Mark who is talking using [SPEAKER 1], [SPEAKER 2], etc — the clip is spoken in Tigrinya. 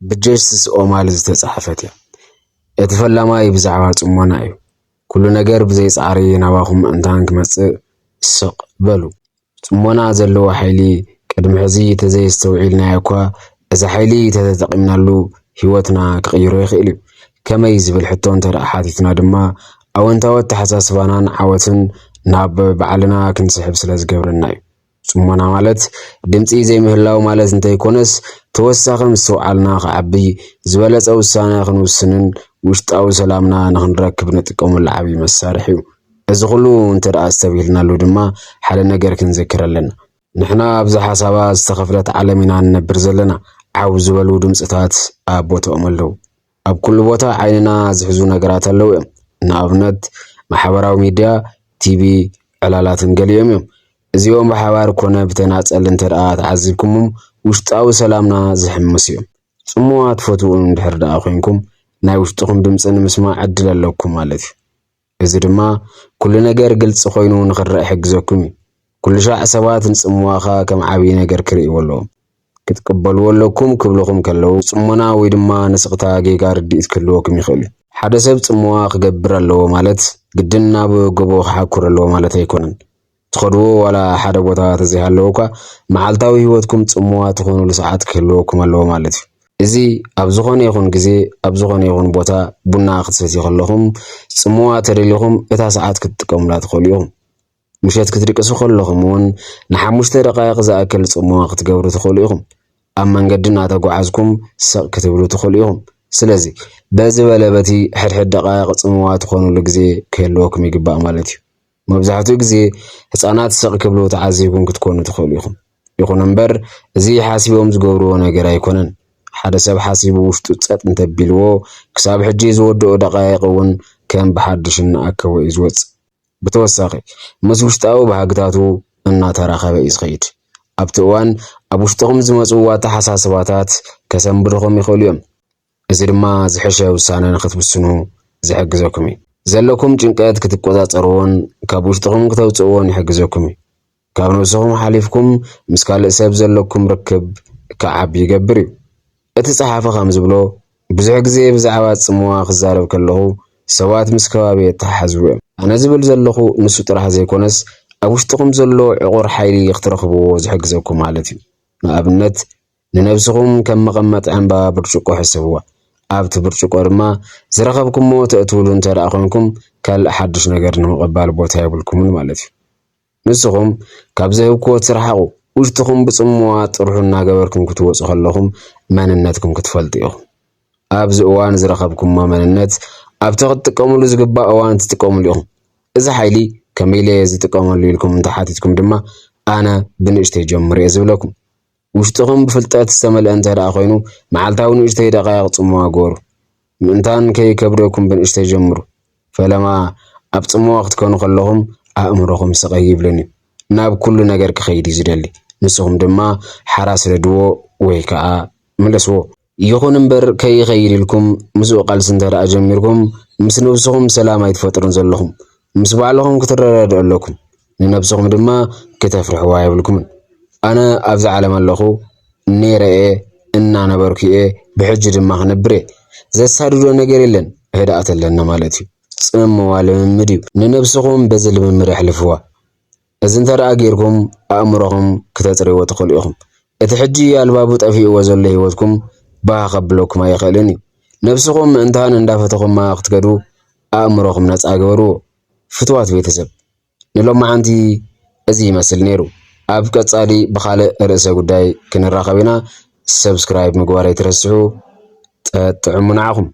[SPEAKER 1] بجسس أمال زتتصحفت يا اتفلما يبزعوا ጽሞና እዩ كل ነገር بزي صعري نباخم انتان كمص سق بلو ጽሞና ዘለዎ ሓይሊ ቅድም ሕዚ ተዘይስተውዒልና ያኳ እዛ ሓይሊ ተተጠቂምናሉ ህይወትና ክቅይሮ ይኽእል ከመይ ዝብል ሕቶ እንተራ ሓቲትና ድማ ኣወንታወት ተሓሳስባናን ዓወትን ናብ በዓልና ክንስሕብ ስለ ዝገብረና እዩ ጽሞና ማለት ድምጺ ዘይምህላው ማለት እንተይኮነስ ተወሳኺ ምስውዓልና ከዓቢ ዝበለጸ ውሳነ ክንውስንን ውሽጣዊ ሰላምና ንኽንረክብ ንጥቀመሉ ዓብይ መሳርሒ እዩ እዚ ኩሉ እንተራ አስተቢልናሉ ድማ ሓደ ነገር ክንዘክር ኣለና ንሕና ኣብዚ ሓሳባ ዝተኸፍለት ዓለም ኢና ንነብር ዘለና ዓው ዝበሉ ድምጽታት ኣብ ቦታኦም ኣለዉ ኣብ ኩሉ ቦታ ዓይንና ዝሕዙ ነገራት ኣለዉ እዮም ንኣብነት ማሕበራዊ ሚድያ ቲቪ ዕላላትን ገሊኦም እዮም እዚኦም ብሓባር ኮነ ብተናጸል እንተራ ተዓዚብኩምም ውሽጣዊ ሰላምና ዝሕምስ እዮም ጽሙዋት ፈትውን እንድሕር ደኣ ኮይንኩም ናይ ውሽጥኩም ድምጽን ምስማዕ ዕድል ኣለኩም ማለት እዩ እዚ ድማ ኩሉ ነገር ግልጽ ኮይኑ ንኽረአ ይሕግዘኩም ኩሉ ሻዕ ሰባት ንጽሙዋኻ ከም ዓብይ ነገር ክርእይዎ ኣለዎም ክትቅበልዎ ኣለኩም ክብልኩም ከለው ጽሞና ወይ ድማ ንስቕታ ጌጋ ርድኢት ክህልወኩም ይኽእል ሓደ ሰብ ጽሙዋ ክገብር ኣለዎ ማለት ግድን ናብ ጎቦ ክሓኩር ኣለዎ ማለት ኣይኮነን ትኸድዎ ዋላ ሓደ ቦታ ተዘይሃለውካ መዓልታዊ ህይወትኩም ጽሙዋ ትኾኑሉ ሰዓት ክህልወኩም ኣለዎ ማለት እዩ እዚ ኣብ ዝኾነ ይኹን ግዜ ኣብ ዝኾነ ይኹን ቦታ ቡና ክትሰትዩ ከለኹም ጽሙዋ ተደሊኹም እታ ሰዓት ክትጥቀሙላ ትኽእሉ ኢኹም ምሸት ክትድቅሱ ከለኹም እውን ንሓሙሽተ ደቂቕ ዝኣክል ጽሙዋ ክትገብሩ ትኽእሉ ኢኹም ኣብ መንገዲ እናተጓዓዝኩም ስቕ ክትብሉ ትኽእሉ ኢኹም ስለዚ በዚ በለበቲ ሕድሕድ ደቂቕ ጽሙዋ ትኾኑሉ ግዜ ክህልወኩም ይግባእ ማለት እዩ መብዛሕትኡ ግዜ ህፃናት ስቕ ክብሉ ተዓዚብኩም ክትኮኑ ትኽእሉ ኢኹም ይኹን እምበር እዚ ሓሲቦም ዝገብርዎ ነገር ኣይኮነን ሓደ ሰብ ሓሲቡ ውሽጡ ጸጥ እንተቢልዎ ክሳብ ሕጂ ዝወድኦ ደቂቕ እውን ከም በሓድሽን ኣከቦ እዩ ዝወጽእ ብተወሳኺ ምስ ውሽጣዊ ባህግታቱ እናተራኸበ እዩ ዝኸይድ ኣብቲ እዋን ኣብ ውሽጥኹም ዝመጹ ኣተሓሳስባታት ከሰንብድኹም ይኽእሉ እዮም እዚ ድማ ዝሕሸ ውሳነ ንኽትውስኑ ዝሕግዘኩም እዩ ዘለኩም ጭንቀት ክትቆጻጸርዎን ካብ ውሽጥኹም ክተውጽእዎን ይሕግዘኩም እዩ ካብ ነብስኹም ሓሊፍኩም ምስ ካልእ ሰብ ዘለኩም ርክብ ክዓቢ ይገብር እዩ እቲ ጸሓፈ ከም ዝብሎ ብዙሕ ግዜ ብዛዕባ ጽሙዋ ክዛረብ ከለኹ ሰባት ምስ ከባቢ የተሓሓዝቡ እዮም ኣነ ዝብል ዘለኹ ንሱ ጥራሕ ዘይኮነስ ኣብ ውሽጥኹም ዘሎ ዕቑር ሓይሊ ክትረኽብዎ ዝሕግዘኩም ማለት እዩ ንኣብነት ንነብስኹም ከም መቐመጢ ዕምባባ ብርጭቆ ሕስብዋ ኣብቲ ብርጭቆ ድማ ዝረኸብኩሞ ተእትውሉ እንተደኣ ኮይንኩም ካልእ ሓድሽ ነገር ንምቕባል ቦታ የብልኩምን ማለት እዩ ንስኹም ካብ ዝህብክዎ ትርሓቑ ውሽጥኹም ብጽሙዋ ጥርሑ እናገበርኩም ክትወጹ ከለኹም መንነትኩም ክትፈልጡ ኢኹም ኣብዚ እዋን ዝረኸብኩሞ መንነት ኣብቲ ክትጥቀሙሉ ዝግባእ እዋን ትጥቀሙሉ ኢኹም እዚ ሓይሊ ከመይለ ዝጥቀመሉ ኢልኩም እንተሓቲትኩም ድማ ኣነ ብንእሽተይ ጀምር እየ ዝብለኩም ውሽጥኹም ብፍልጠት ዝተመልአ እንተደኣ ኮይኑ መዓልታዊ ንእሽተይ ደቂቕ ጽሙዋ ገበሩ ምእንታን ከይከብደኩም ብንእሽተይ ጀምሩ ፈለማ ኣብ ጽሙዋ ክትኮኑ ከለኹም ኣእምሮኹም ስቕ ይብልን እዩ ናብ ኩሉ ነገር ክኸይድ ዝደሊ ንስኹም ድማ ሓራስ ረድዎ ወይ ከዓ ምለስዎ ይኹን እምበር ከይኸይድ ኢልኩም ምስኡ ቃልሲ እንተደኣ ጀሚርኩም ምስ ነብስኹም ሰላም ኣይትፈጥሩን ዘለኹም ምስ ባዕልኹም ክትረዳድኡ ኣለኩም ንነብስኹም ድማ ከተፍርሕዋ የብልኩምን ኣነ ኣብዚ ዓለም ኣለኹ ነይረየ እናነበርኩ እየ ብሕጂ ድማ ክነብር እየ ዘሳድዶ ነገር የለን ህድኣት ኣለና ማለት እዩ ጽምዋ ልምምድ እዩ ንነብስኹም በዚ ልምምድ ኣሕልፍዋ እዚ እንተደኣ ጌርኩም ኣእምሮኹም ክተፅርይዎ ትኽእሉ ኢኹም እቲ ሕጂ ኣልባቡ ጠፊእዎ ዘሎ ህይወትኩም ባህ ከብለኩም ኣይኽእልን እዩ ነብስኹም ምእንታን እንዳፈተኹማ ክትገዱ ኣእምሮኹም ነፃ ገበርዎ ፍትዋት ቤተሰብ ንሎማዓንቲ እዚ ይመስል ነይሩ ኣብ ቀጻሊ ብኻልእ ርእሰ ጉዳይ ክንራኸብ ኢና ሰብስክራይብ ምግባር ኣይትረስዑ ጥዕሙ ንዓኹም